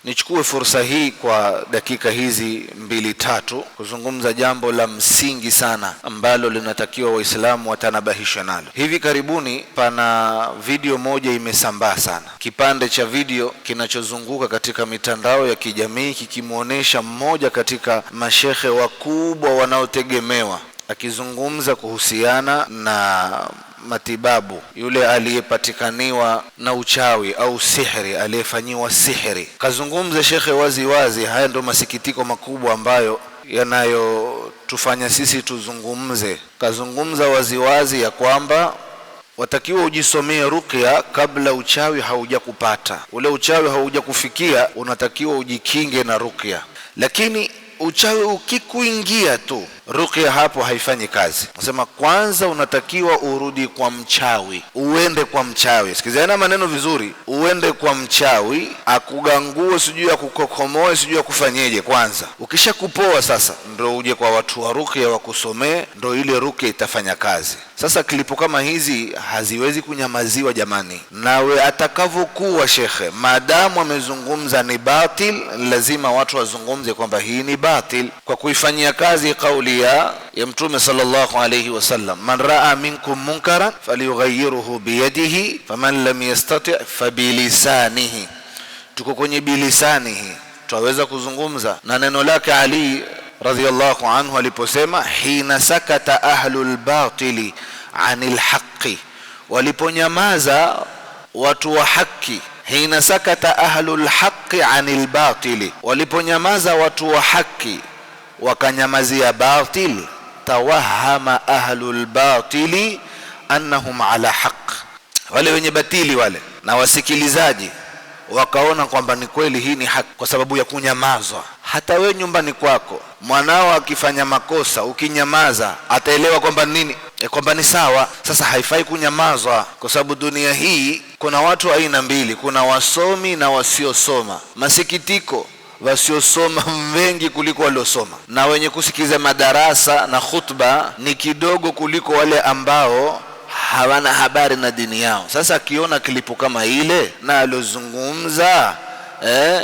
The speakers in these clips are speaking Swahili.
Nichukue fursa hii kwa dakika hizi 2-3 kuzungumza jambo la msingi sana ambalo linatakiwa Waislamu watanabahishwe nalo. Hivi karibuni pana video moja imesambaa sana, kipande cha video kinachozunguka katika mitandao ya kijamii kikimuonesha mmoja katika mashekhe wakubwa wanaotegemewa akizungumza kuhusiana na matibabu, yule aliyepatikaniwa na uchawi au sihiri, aliyefanyiwa sihiri. Kazungumza shekhe wazi wazi. Haya ndo masikitiko makubwa ambayo yanayotufanya sisi tuzungumze. Kazungumza wazi wazi ya kwamba watakiwa ujisomee ruqya kabla uchawi haujakupata. Ule uchawi haujakufikia, unatakiwa ujikinge na ruqya. Lakini uchawi ukikuingia tu, ruqya hapo haifanyi kazi. Nasema kwanza unatakiwa urudi kwa mchawi, uende kwa mchawi. Sikizana maneno vizuri, uende kwa mchawi akugangue, sijui akukokomoe, sijui akufanyeje. Kwanza ukishakupoa sasa ndio uje kwa watu wa ruqya wakusomee, ndio ile ruqya itafanya kazi. Sasa klipu kama hizi haziwezi kunyamaziwa jamani. Nawe atakavyokuwa shekhe, maadamu amezungumza ni batil, lazima watu wazungumze kwamba hii ni batil, kwa kuifanyia kazi kauli ya Mtume sallallahu alayhi wasallam, man raa minkum munkaran falyughayyirhu biyadihi faman lam yastati' fabilisanihi. Tuko kwenye bilisanihi, twaweza kuzungumza na neno lake Ali radhiyallahu anhu aliposema, hina sakata ahlul batili anil haqqi, waliponyamaza watu wa haki. Hina sakata ahlul haqqi anil batili, waliponyamaza watu wa haki wakanyamazia batil, tawahama ahlul batili annahum ala haqq, wale wenye batili wale na wasikilizaji wakaona kwamba ni kweli hii ni haki kwa sababu ya kunyamazwa. Hata we nyumbani kwako mwanao akifanya makosa, ukinyamaza ataelewa kwamba nini, kwamba ni sawa. Sasa haifai kunyamazwa, kwa sababu dunia hii kuna watu aina mbili, kuna wasomi na wasiosoma. Masikitiko, wasiosoma wengi kuliko waliosoma, na wenye kusikiza madarasa na khutba ni kidogo kuliko wale ambao hawana habari na dini yao. Sasa akiona klipu kama ile na alozungumza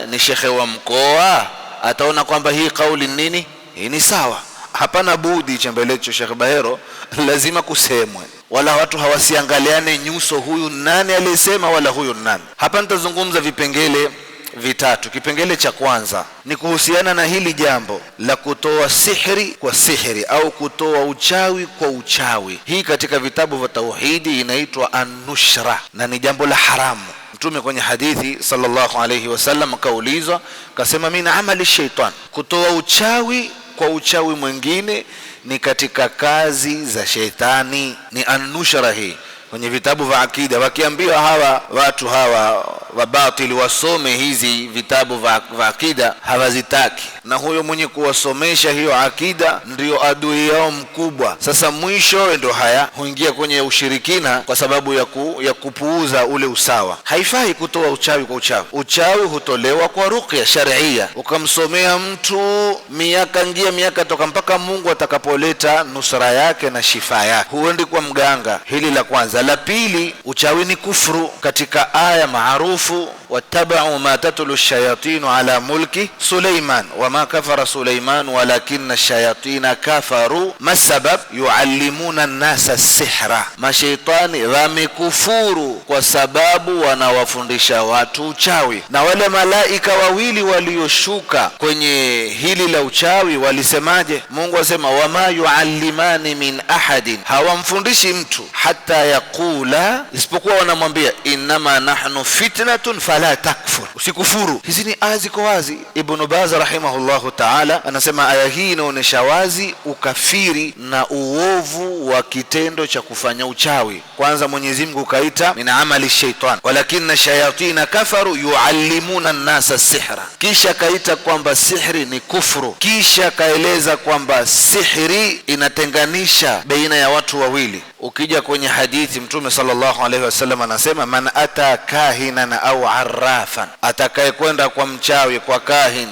ni shekhe wa mkoa, ataona kwamba hii kauli nini, hii ni sawa. Hapana budi chembelecho Sheikh Bahero lazima kusemwe, wala watu hawasiangaliane nyuso, huyu nani aliyesema wala huyu nani. Hapa nitazungumza vipengele vitatu. Kipengele cha kwanza ni kuhusiana na hili jambo la kutoa sihiri kwa sihiri au kutoa uchawi kwa uchawi. Hii katika vitabu vya tauhidi inaitwa an-nushra na ni jambo la haramu. Mtume kwenye hadithi sallallahu alayhi wasallam kaulizwa, kasema mina amali shaitan, kutoa uchawi kwa uchawi mwingine ni katika kazi za shetani. Ni an-nushra hii kwenye vitabu vya akida. Wakiambiwa hawa watu hawa wabatili wasome hizi vitabu vya akida, hawazitaki, na huyo mwenye kuwasomesha hiyo akida ndio adui yao mkubwa. Sasa mwisho ndio haya huingia kwenye ushirikina kwa sababu ya kupuuza ule usawa. Haifai kutoa uchawi kwa uchawi. Uchawi hutolewa kwa ruqya sharia, ukamsomea mtu miaka toka mpaka Mungu atakapoleta nusra yake na shifa yake. Huendi kwa mganga. Hili la kwanza. La pili, uchawi ni kufuru. Katika aya maarufu, wattaba'u ma tatlu ash-shayatin ala mulki Suleiman wama kafara Suleiman walakinna ash-shayatin kafaru masabab yuallimuna an-nasa as-sihra, mashaitani wamekufuru kwa sababu wanawafundisha watu uchawi. Na wale malaika wawili walioshuka kwenye hili la uchawi walisemaje? Mungu asema, wama yuallimani min ahadin, hawamfundishi mtu hata yaqula, isipokuwa wanamwambia innama nahnu fitnatun fala takfur, usikufuru. Hizi ni aya ziko wazi. Ibn Baz rahimahullahu ta'ala anasema aya hii inaonyesha wazi ukafiri na uovu wa kitendo cha kufanya uchawi. Kwanza Mwenyezi Mungu kaita min amali shaitan, walakinna shayatina kafaru yuallimuna an-nasa sihra, kisha kaita kwamba sihri ni kufuru, kisha kaeleza kwamba sihri inatenganisha baina ya watu wawili. Ukija kwenye hadithi Mtume sallallahu alaihi wasallam anasema, man ata kahinan au arrafan, atakaye kwenda kwa mchawi, kwa kahin,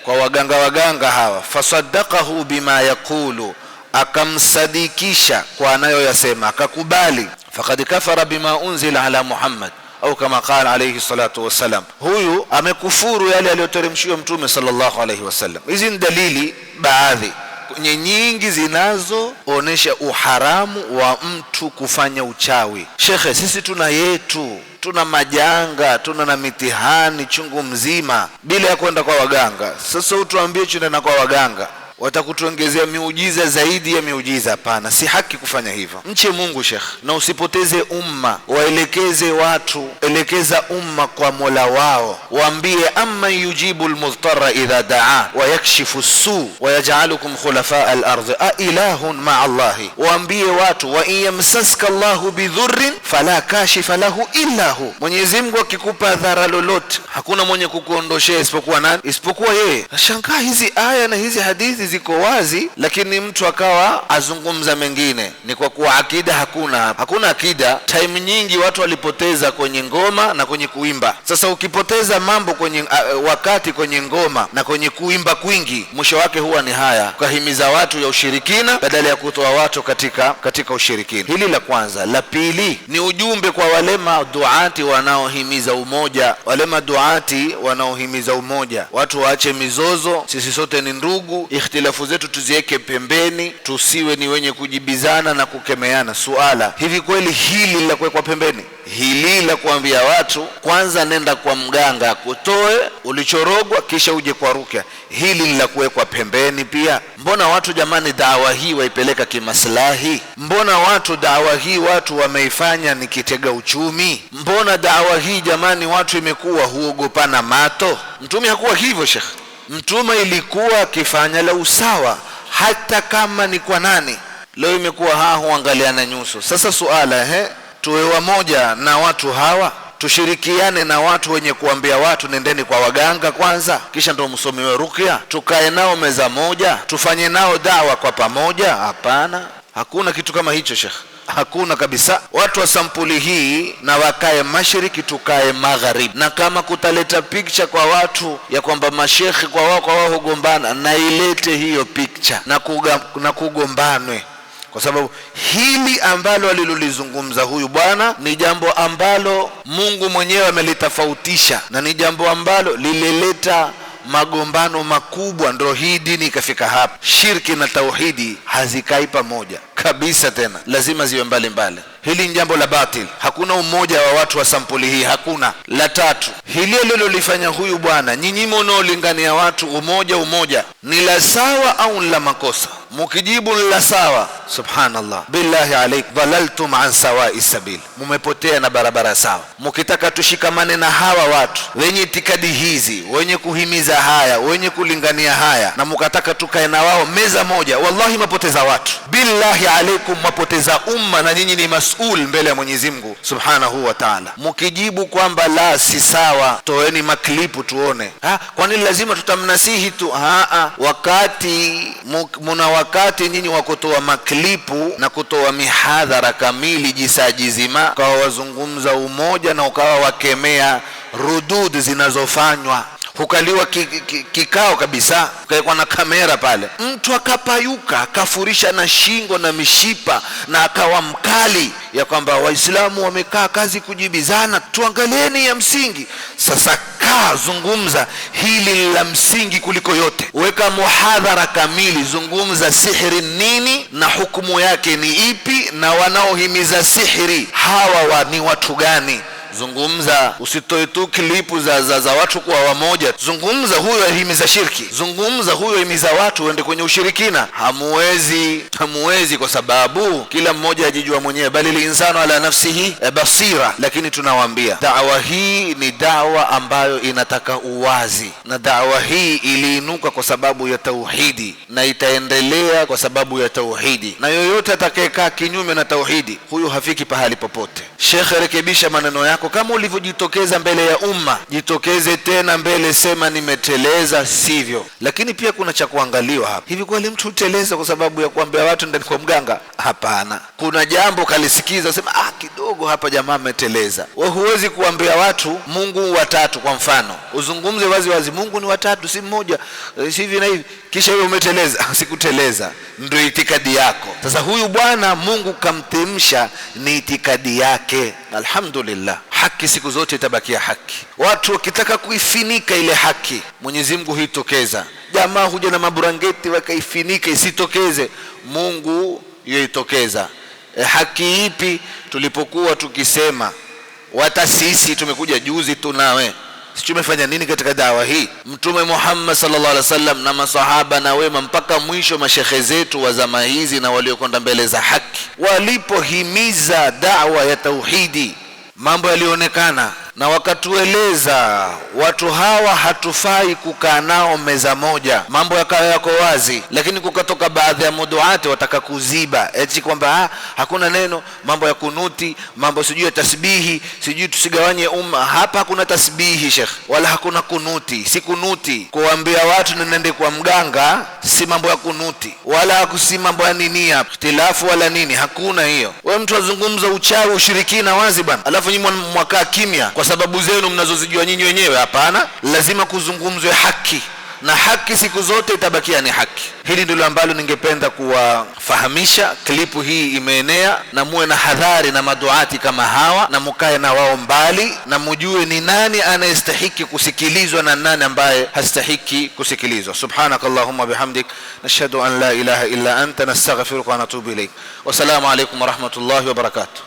kwa waganga hawa, fasaddaqahu bima yaqulu, akamsadikisha kwa anayoyasema, akakubali, faqad kafara bima unzila ala Muhammad, au kama qala alayhi salatu wassalam, huyu amekufuru yale aliyoteremshiwa Mtume sallallahu alayhi wasallam. Hizi ni dalili baadhi kwenye nyingi zinazoonesha uharamu wa mtu kufanya uchawi. Shekhe, sisi tuna yetu, tuna majanga, tuna na mitihani chungu mzima bila ya kwenda kwa waganga. Sasa utuambie tuende kwa waganga watakutuongezea miujiza zaidi ya miujiza? Hapana, si haki kufanya hivyo. Mche Mungu Sheikh, na usipoteze umma. Waelekeze watu, elekeza umma kwa Mola wao, waambie amma yujibu almudhtarra idha daa wa yakshifu as-su wa yaj'alukum khulafa al-ardh a ilahun ma'a Allahi. Waambie watu, wa in yamsaska Allahu bidhurrin fala kashifa lahu illa hu. Mwenyezi Mungu akikupa dhara lolote hakuna mwenye kukuondoshea isipokuwa nani? Isipokuwa yeye. Nashangaa hizi aya na hizi hadithi ziko wazi, lakini mtu akawa azungumza mengine. Ni kwa kuwa akida hakuna akida. Time nyingi watu walipoteza kwenye ngoma na kwenye kuimba. Sasa ukipoteza mambo kwenye wakati kwenye ngoma na kwenye kuimba kwingi, mwisho wake huwa ni haya, ukahimiza watu ya ushirikina badala ya kutoa watu katika ushirikina. Hili la kwanza. La pili ni ujumbe kwa wale maduati wanaohimiza umoja. Wale maduati wanaohimiza umoja, watu waache mizozo, sisi sote ni ndugu, ikhtilafu zetu tuziweke pembeni, tusiwe ni wenye kujibizana na kukemeana. Suala, hivi kweli hili la kuwekwa pembeni, hili la kuambia watu kwanza nenda kwa mganga kutoe ulichorogwa kisha uje kwa rukia, hili la kuwekwa pembeni pia? Mbona watu jamani dawa hii waipeleka kimaslahi? Mbona watu dawa hii watu wameifanya ni kitega uchumi? Mbona dawa hii jamani watu imekuwa huogopana mato? Mtume hakuwa hivyo Sheikh. Mtume ilikuwa akifanya la usawa hata kama ni kwa nani. Leo imekuwa huangaliana nyuso. Sasa suala, tuwe wamoja na watu hawa, tushirikiane na watu wenye kuambia watu nendeni kwa waganga kwanza kisha ndio msomiwe ruqya, tukae nao meza moja, tufanye nao dawa kwa pamoja? Hapana, hakuna kitu kama hicho Sheikh, hakuna kabisa. Watu wa sampuli hii na wakae mashariki, tukae magharibi. Na kama kutaleta picture kwa watu ya kwamba mashekhi kwa wao hugombana, na ilete hiyo picture na kugombanwe, kwa sababu hili ambalo alilolizungumza huyu bwana ni jambo ambalo Mungu mwenyewe amelitofautisha, na ni jambo ambalo lilileta magombano makubwa. Ndio hii dini ikafika hapa. Shirki na tauhidi hazikai pamoja kabisa, tena lazima ziwe mbali mbali. Hili ni jambo la batil, hakuna umoja wa watu wa sampuli hii, hakuna. La tatu, hili alilolifanya huyu bwana, nyinyi mnaolingania watu umoja, ni la sawa au la makosa? Mukijibu ni la sawa, subhanallah, billahi alayk dhalaltum an sawa'i sabil, mumepotea na barabara sawa. Mukitaka tushikamane na hawa watu wenye itikadi hizi, wenye kuhimiza haya, wenye kulingania haya, na mukataka tukae na wao meza moja, wallahi mapoteza watu, billahi alaykum mapoteza umma, na nyinyi ni mas'ul mbele ya Mwenyezi Mungu subhanahu wa ta'ala. Mukijibu kwamba la si sawa, toeni maklipu tuone. Kwani lazima tutamnasihi tu? Wakati nyinyi wa kutoa maklipu na kutoa mihadhara kamili jisajizima, kwa wazungumza umoja na ukawa wakemea rudud zinazofanywa, hukaliwa kikao kabisa, kwa na kamera pale, mtu akapayuka akafurisha na shingo na mishipa na akawa mkali ya kwamba Waislamu wamekaa kazi kujibizana, tuangalieni ya msingi. Sasa zungumza hili la msingi kuliko yote, weka muhadhara kamili, zungumza sihiri nini na hukumu yake ni ipi, na wanaohimiza sihiri hawa ni watu gani? Zungumza, usitoe tu klipu za watu kwa wamoja. Zungumza huyo ahimiza shirki, zungumza huyo ahimiza watu waende kwenye ushirikina. Hamuwezi kwa sababu kila mmoja ajijua mwenyewe, bali linsanu ala nafsihi basira. Lakini tunawaambia da'wa hii ni da'wa ambayo inataka uwazi, na da'wa hii iliinuka kwa sababu ya tauhidi na itaendelea kwa sababu ya tauhidi, na yoyote atakayekaa kinyume na tauhidi huyo hafiki pahali popote. Sheikh, rekebisha maneno yako. Kama ulivyojitokeza mbele ya umma, jitokeze tena mbele, sema nimeteleza, sivyo. Lakini pia kuna cha kuangaliwa hapa. Hivi kweli mtu uteleza kwa sababu ya kuambia watu ndani kwa mganga? Hapana, kuna jambo kalisikiza sema kidogo hapa jamaa ameteleza. Wewe huwezi kuambia watu Mungu watatu, kwa mfano uzungumze wazi wazi Mungu ni watatu si mmoja, hivi na hivi, kisha wewe umeteleza. Sikuteleza, ndio itikadi yako. Sasa huyu bwana Mungu kamtemsha, ni itikadi yake. Alhamdulillah, haki siku zote itabakia haki. Watu wakitaka kuifinika ile haki, Mwenyezi Mungu huitokeza. Jamaa huja na maburangeti wakaifinika isitokeze, Mungu yoitokeza. Haki ipi? Tulipokuwa tukisema wata sisi tumekuja juzi tunawe, sisi tumefanya nini katika dawa hii? Mtume Muhammad sallallahu alaihi wasallam na masahaba na wema mpaka mwisho, mashekhe zetu wa zama hizi na waliokwenda mbele za haki, walipohimiza da'wa ya tauhidi, mambo yalionekana na wakatueleza watu hawa hatufai kukaa nao meza moja, mambo yakawa yako wazi. Lakini kukatoka baadhi ya muduati wataka kuziba eti kwamba hakuna neno, mambo ya kunuti, mambo sijui ya tasbihi, sijui tusigawanye umma. Hapa hakuna tasbihi Sheikh, wala hakuna kunuti. Si kunuti kuambia watu nende kwa mganga, si mambo ya kunuti, wala si mambo ya nini hapa ikhtilafu wala nini, hakuna hiyo. Wewe mtu azungumza uchawi, ushirikina wazi bwana, alafu nyinyi mwakaa kimya kwa sababu zenu mnazozijua nyinyi wenyewe. Hapana, lazima kuzungumzwe haki, na haki siku zote itabakia ni haki. Hili ndilo ambalo ningependa kuwafahamisha. Klipu hii imeenea, na muwe na hadhari na maduati kama hawa, na mukae na wao mbali, na mujue ni nani anayestahiki kusikilizwa na nani ambaye hastahiki kusikilizwa. Subhanakallahumma bihamdik, nashhadu an la ilaha illa anta, nastaghfiruka wa natubu ilaik. Wassalamu alaykum wa rahmatullahi wa barakatuh.